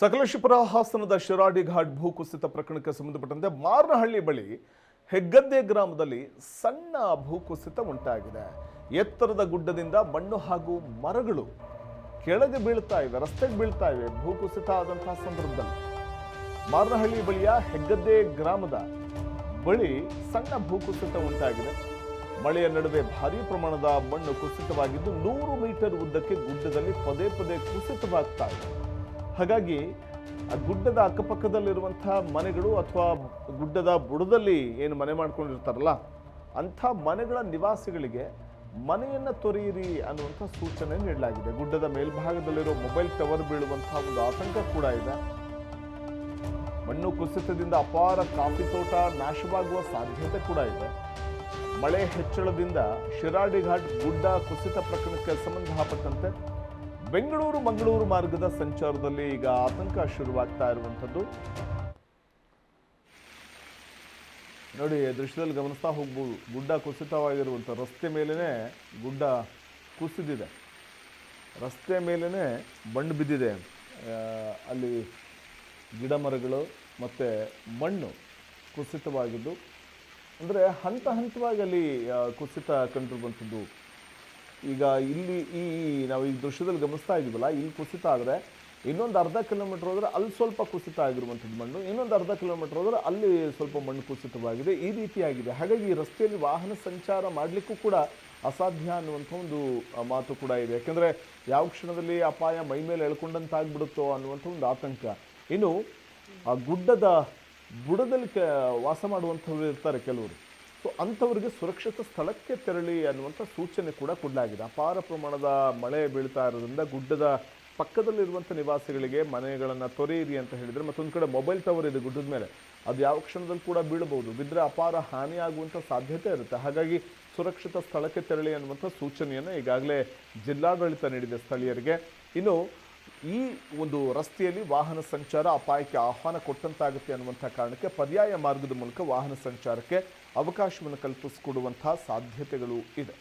ಸಕಲೇಶಪುರ ಹಾಸನದ ಶಿರಾಡಿ ಘಾಟ್ ಭೂಕುಸಿತ ಪ್ರಕರಣಕ್ಕೆ ಸಂಬಂಧಪಟ್ಟಂತೆ ಮಾರನಹಳ್ಳಿ ಬಳಿ ಹೆಗ್ಗದ್ದೆ ಗ್ರಾಮದಲ್ಲಿ ಸಣ್ಣ ಭೂಕುಸಿತ ಉಂಟಾಗಿದೆ. ಎತ್ತರದ ಗುಡ್ಡದಿಂದ ಮಣ್ಣು ಹಾಗೂ ಮರಗಳು ಕೆಳಗೆ ಬೀಳ್ತಾ ಇವೆ, ರಸ್ತೆಗೆ ಬೀಳ್ತಾ ಇವೆ. ಭೂಕುಸಿತ ಆದಂತಹ ಸಂದರ್ಭದಲ್ಲಿ ಮಾರನಹಳ್ಳಿ ಬಳಿಯ ಹೆಗ್ಗದ್ದೆ ಗ್ರಾಮದ ಬಳಿ ಸಣ್ಣ ಭೂಕುಸಿತ ಉಂಟಾಗಿದೆ. ಮಳೆಯ ನಡುವೆ ಭಾರೀ ಪ್ರಮಾಣದ ಮಣ್ಣು ಕುಸಿತವಾಗಿದ್ದು 100 ಮೀಟರ್ ಉದ್ದಕ್ಕೆ ಗುಡ್ಡದಲ್ಲಿ ಪದೇ ಪದೇ ಕುಸಿತವಾಗ್ತಾ ಇದೆ. ಹಾಗಾಗಿ ಆ ಗುಡ್ಡದ ಅಕ್ಕಪಕ್ಕದಲ್ಲಿರುವಂತಹ ಮನೆಗಳು ಅಥವಾ ಗುಡ್ಡದ ಬುಡದಲ್ಲಿ ಏನು ಮನೆ ಮಾಡ್ಕೊಂಡಿರ್ತಾರಲ್ಲ ಅಂಥ ಮನೆಗಳ ನಿವಾಸಿಗಳಿಗೆ ಮನೆಯನ್ನ ತೊರೆಯಿರಿ ಅನ್ನುವಂಥ ಸೂಚನೆ ನೀಡಲಾಗಿದೆ. ಗುಡ್ಡದ ಮೇಲ್ಭಾಗದಲ್ಲಿರೋ ಮೊಬೈಲ್ ಟವರ್ ಬೀಳುವಂತಹ ಒಂದು ಆತಂಕ ಕೂಡ ಇದೆ. ಮಣ್ಣು ಕುಸಿತದಿಂದ ಅಪಾರ ಕಾಫಿ ತೋಟ ನಾಶವಾಗುವ ಸಾಧ್ಯತೆ ಕೂಡ ಇದೆ. ಮಳೆ ಹೆಚ್ಚಳದಿಂದ ಶಿರಾಡಿ ಘಾಟ್ ಗುಡ್ಡ ಕುಸಿತ ಪ್ರಕರಣಕ್ಕೆ ಸಂಬಂಧಪಟ್ಟಂತೆ ಬೆಂಗಳೂರು ಮಂಗಳೂರು ಮಾರ್ಗದ ಸಂಚಾರದಲ್ಲಿ ಈಗ ಆತಂಕ ಶುರುವಾಗ್ತಾ ಇರುವಂಥದ್ದು ನೋಡಿ. ದೃಶ್ಯದಲ್ಲಿ ಗಮನಿಸ್ತಾ ಹೋಗ್ಬೋದು. ಗುಡ್ಡ ಕುಸಿತವಾಗಿರುವಂಥ ರಸ್ತೆ ಮೇಲೇ ಗುಡ್ಡ ಕುಸಿದಿದೆ, ರಸ್ತೆ ಮೇಲೇ ಮಣ್ಣು ಬಿದ್ದಿದೆ. ಅಲ್ಲಿ ಗಿಡ ಮರಗಳು ಮತ್ತು ಮಣ್ಣು ಕುಸಿತವಾಗಿದ್ದು, ಅಂದರೆ ಹಂತ ಹಂತವಾಗಿ ಅಲ್ಲಿ ಕುಸಿತ ಕಂಡಿರುವಂಥದ್ದು. ಈಗ ಇಲ್ಲಿ ನಾವು ಈ ದೃಶ್ಯದಲ್ಲಿ ಗಮನಿಸ್ತಾ ಇದ್ದೀವಲ್ಲ, ಇಲ್ಲಿ ಕುಸಿತ ಆದರೆ ಇನ್ನೊಂದು ಅರ್ಧ ಕಿಲೋಮೀಟರ್ ಹೋದರೆ ಅಲ್ಲಿ ಸ್ವಲ್ಪ ಕುಸಿತ ಆಗಿರುವಂಥದ್ದು ಮಣ್ಣು, ಇನ್ನೊಂದು ಅರ್ಧ ಕಿಲೋಮೀಟರ್ ಹೋದರೆ ಅಲ್ಲಿ ಸ್ವಲ್ಪ ಮಣ್ಣು ಕುಸಿತವಾಗಿದೆ. ಈ ರೀತಿಯಾಗಿದೆ. ಹಾಗಾಗಿ ಈ ರಸ್ತೆಯಲ್ಲಿ ವಾಹನ ಸಂಚಾರ ಮಾಡಲಿಕ್ಕೂ ಕೂಡ ಅಸಾಧ್ಯ ಅನ್ನುವಂಥ ಒಂದು ಮಾತು ಕೂಡ ಇದೆ. ಯಾಕೆಂದರೆ ಯಾವ ಕ್ಷಣದಲ್ಲಿ ಅಪಾಯ ಮೈ ಮೇಲೆ ಎಳ್ಕೊಂಡಂತಾಗ್ಬಿಡುತ್ತೋ ಅನ್ನುವಂಥ ಒಂದು ಆತಂಕ. ಇನ್ನು ಆ ಗುಡ್ಡದ ಬುಡದಲ್ಲಿ ವಾಸ ಮಾಡುವಂಥವ್ರು ಇರ್ತಾರೆ ಕೆಲವರು. ಸೊ ಅಂಥವ್ರಿಗೆ ಸುರಕ್ಷಿತ ಸ್ಥಳಕ್ಕೆ ತೆರಳಿ ಅನ್ನುವಂಥ ಸೂಚನೆ ಕೂಡ ಕೊಡಲಾಗಿದೆ. ಅಪಾರ ಪ್ರಮಾಣದ ಮಳೆ ಬೀಳ್ತಾ ಇರೋದ್ರಿಂದ ಗುಡ್ಡದ ಪಕ್ಕದಲ್ಲಿರುವಂಥ ನಿವಾಸಿಗಳಿಗೆ ಮನೆಗಳನ್ನು ತೊರೆಯಿರಿ ಅಂತ ಹೇಳಿದರೆ, ಮತ್ತೊಂದು ಕಡೆ ಮೊಬೈಲ್ ಟವರ್ ಇದೆ ಗುಡ್ಡದ ಮೇಲೆ, ಅದು ಯಾವ ಕ್ಷಣದಲ್ಲಿ ಕೂಡ ಬೀಳಬಹುದು. ಬಿದ್ದರೆ ಅಪಾರ ಹಾನಿಯಾಗುವಂಥ ಸಾಧ್ಯತೆ ಇರುತ್ತೆ. ಹಾಗಾಗಿ ಸುರಕ್ಷಿತ ಸ್ಥಳಕ್ಕೆ ತೆರಳಿ ಅನ್ನುವಂಥ ಸೂಚನೆಯನ್ನು ಈಗಾಗಲೇ ಜಿಲ್ಲಾಡಳಿತ ನೀಡಿದೆ ಸ್ಥಳೀಯರಿಗೆ. ಇನ್ನು ಈ ಒಂದು ರಸ್ತೆಯಲ್ಲಿ ವಾಹನ ಸಂಚಾರ ಅಪಾಯಕ್ಕೆ ಆಹ್ವಾನ ಕೊಟ್ಟಂತಾಗುತ್ತೆ ಅನ್ನುವಂಥ ಕಾರಣಕ್ಕೆ ಪರ್ಯಾಯ ಮಾರ್ಗದ ಮೂಲಕ ವಾಹನ ಸಂಚಾರಕ್ಕೆ ಅವಕಾಶವನ್ನು ಕಲ್ಪಿಸಿಕೊಡುವಂತಹ ಸಾಧ್ಯತೆಗಳು ಇದೆ.